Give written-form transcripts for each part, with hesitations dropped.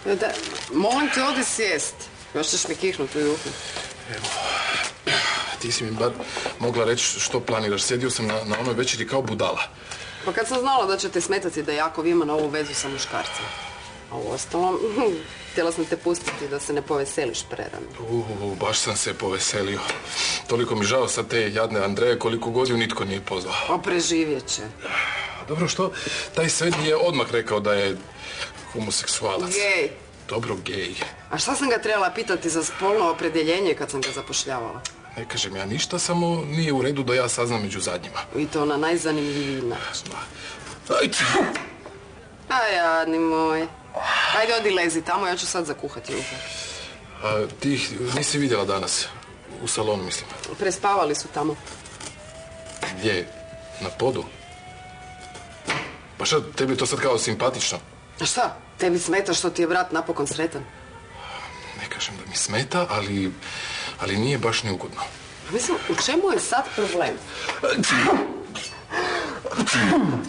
Da, molim te, odi sjest. Još ćeš mi kihnuti u juhu. Evo, ti si mi bar mogla reći što planiraš. Sjedio sam na onoj večeri kao budala. Pa kad sam znala da će te smetati da Jakov ima na ovu vezu sa muškarcem. A u ostalom, htjela sam te pustiti da se ne poveseliš prerano. Baš sam se poveselio. Toliko mi žao sad te jadne Andreje, koliko god ju nitko nije pozvao. A preživjet će. Dobro, što? Taj Sven je odmah rekao da je homoseksualac. Gej. Dobro, gej. A šta sam ga trebala pitati za spolno opredjeljenje kad sam ga zapošljavala? Ne kažem ja ništa, samo nije u redu da ja saznam među zadnjima. I to na najzanimljiviji način. Ajde. A jadni moj. Ajde, odi lezi tamo, ja ću sad zakuhati juhu. Ti ih nisi vidjela danas? U salonu, mislim. Prespavali su tamo. Gdje? Na podu? Pa šta, tebi je to sad kao simpatično? A šta? Tebi smeta što ti je brat napokon sretan? Ne kažem da mi smeta, ali nije baš neugodno. Mislim, u čemu je sad problem?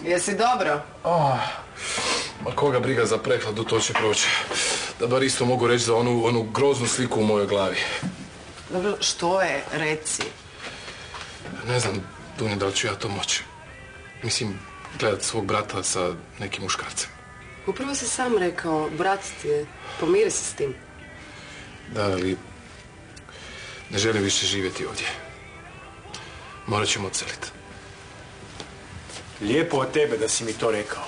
Jesi dobro? Ma koga briga za prehladu, to će proći. Da bar isto mogu reći za onu groznu sliku u mojoj glavi. Dobro, što je? Reci. Ne znam, Dunja, da li ću ja to moći. Mislim, gledat svog brata sa nekim muškarcem. Upravo si sam rekao, brat ti je. Pomiri se s tim. Da, ali ne želim više živjeti ovdje. Morat ćemo odseliti. Lijepo od tebe da si mi to rekao.